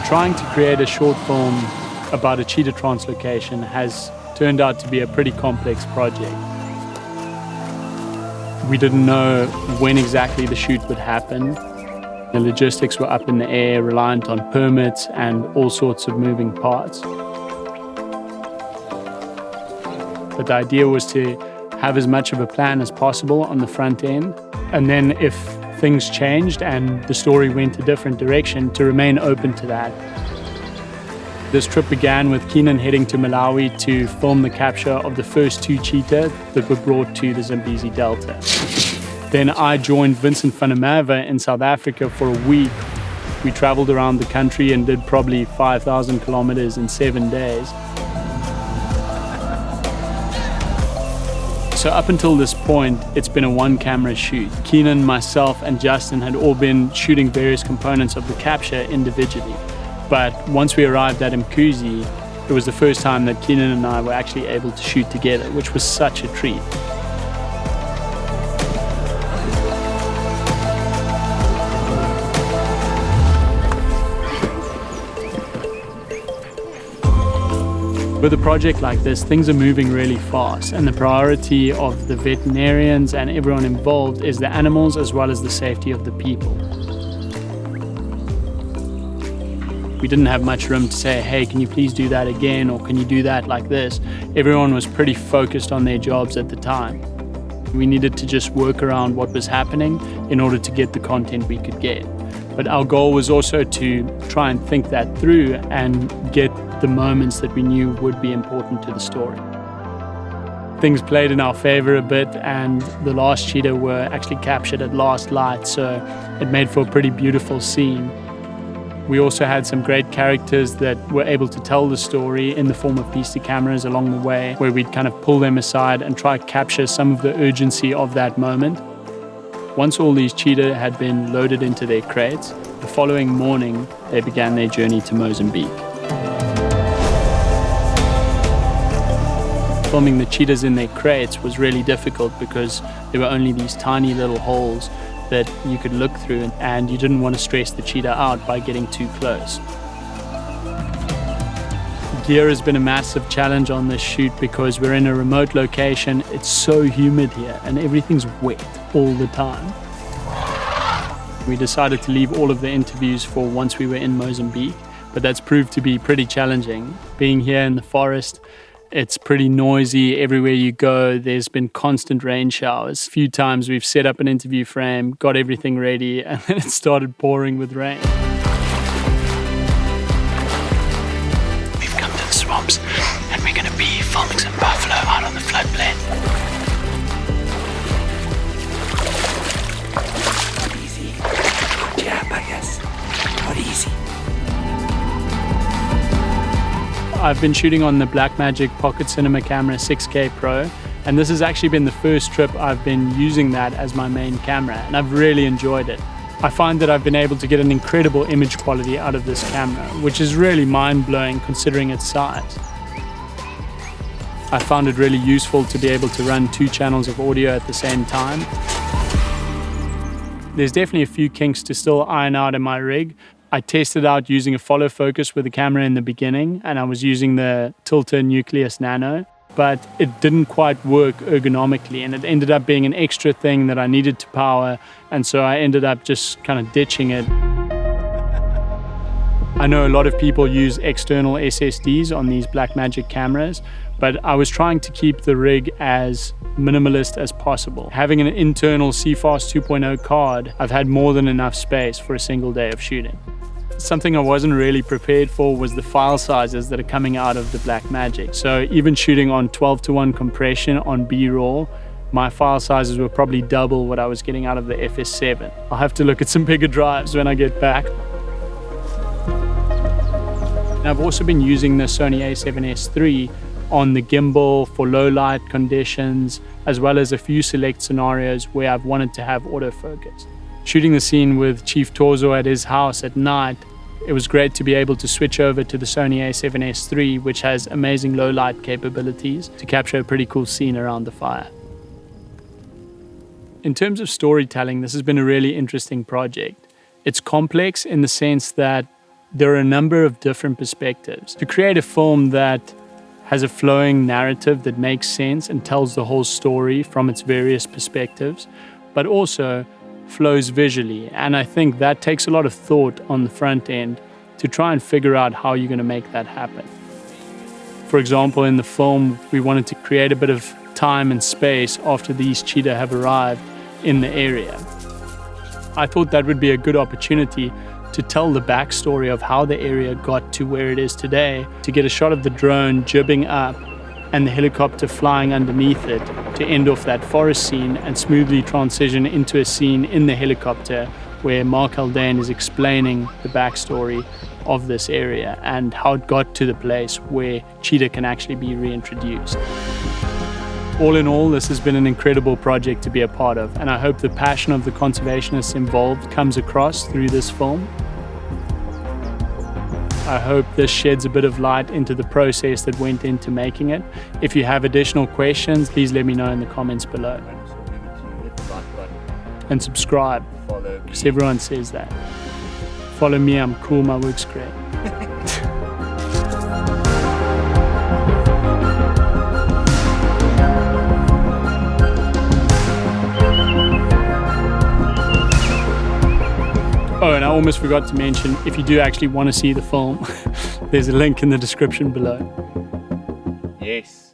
Trying to create a short film about a cheetah translocation has turned out to be a pretty complex project. We didn't know when exactly the shoot would happen. The logistics were up in the air, reliant on permits and all sorts of moving parts. But the idea was to have as much of a plan as possible on the front end, and then if things changed and the story went a different direction, to remain open to that. This trip began with Keenan heading to Malawi to film the capture of the first 2 cheetah that were brought to the Zambezi Delta. Then I joined Vincent van der Merwe in South Africa for a week. We traveled around the country and did probably 5,000 kilometers in 7 days. So up until this point, it's been a 1-camera shoot. Keenan, myself, and Justin had all been shooting various components of the capture individually. But once we arrived at Mkuzi, it was the first time that Keenan and I were actually able to shoot together, which was such a treat. With a project like this, things are moving really fast, and the priority of the veterinarians and everyone involved is the animals as well as the safety of the people. We didn't have much room to say, hey, can you please do that again, or can you do that like this? Everyone was pretty focused on their jobs at the time. We needed to just work around what was happening in order to get the content we could get. But our goal was also to try and think that through and get the moments that we knew would be important to the story. Things played in our favor a bit, and the last cheetah were actually captured at last light, so it made for a pretty beautiful scene. We also had some great characters that were able to tell the story in the form of PC cameras along the way, where we'd kind of pull them aside and try to capture some of the urgency of that moment. Once all these cheetah had been loaded into their crates, the following morning they began their journey to Mozambique. Filming the cheetahs in their crates was really difficult because there were only these tiny little holes that you could look through, and you didn't want to stress the cheetah out by getting too close. Gear has been a massive challenge on this shoot because we're in a remote location. It's so humid here and everything's wet all the time. We decided to leave all of the interviews for once we were in Mozambique, but that's proved to be pretty challenging. Being here in the forest, it's pretty noisy. Everywhere you go, there's been constant rain showers. A few times we've set up an interview frame, got everything ready, and then it started pouring with rain. We've come to the swamps, and we're going to be filming some buffalo out on the floodplain. Easy. Good job, I guess. Not easy. I've been shooting on the Blackmagic Pocket Cinema Camera 6K Pro, and this has actually been the first trip I've been using that as my main camera, and I've really enjoyed it. I find that I've been able to get an incredible image quality out of this camera, which is really mind-blowing considering its size. I found it really useful to be able to run 2 channels of audio at the same time. There's definitely a few kinks to still iron out in my rig. I tested out using a follow focus with the camera in the beginning, and I was using the Tilta Nucleus Nano, but it didn't quite work ergonomically, and it ended up being an extra thing that I needed to power, and so I ended up just kind of ditching it. I know a lot of people use external SSDs on these Blackmagic cameras, but I was trying to keep the rig as minimalist as possible. Having an internal CFast 2.0 card, I've had more than enough space for a single day of shooting. Something I wasn't really prepared for was the file sizes that are coming out of the Blackmagic. So even shooting on 12:1 compression on B-RAW, my file sizes were probably double what I was getting out of the FS7. I'll have to look at some bigger drives when I get back. And I've also been using the Sony a7S III on the gimbal for low light conditions, as well as a few select scenarios where I've wanted to have autofocus. Shooting the scene with Chief Torzo at his house at night, it was great to be able to switch over to the Sony a7S III, which has amazing low light capabilities to capture a pretty cool scene around the fire. In terms of storytelling, this has been a really interesting project. It's complex in the sense that there are a number of different perspectives. To create a film that has a flowing narrative that makes sense and tells the whole story from its various perspectives, but also flows visually. And I think that takes a lot of thought on the front end to try and figure out how you're going to make that happen. For example, in the film, we wanted to create a bit of time and space after these cheetah have arrived in the area. I thought that would be a good opportunity to tell the backstory of how the area got to where it is today, to get a shot of the drone jibbing up and the helicopter flying underneath it to end off that forest scene and smoothly transition into a scene in the helicopter where Mark Haldane is explaining the backstory of this area and how it got to the place where cheetah can actually be reintroduced. All in all, this has been an incredible project to be a part of, and I hope the passion of the conservationists involved comes across through this film. I hope this sheds a bit of light into the process that went into making it. If you have additional questions, please let me know in the comments below. And subscribe, because everyone says that. Follow me, I'm cool, my work's great. Oh, and I almost forgot to mention, if you do actually want to see the film, there's a link in the description below. Yes.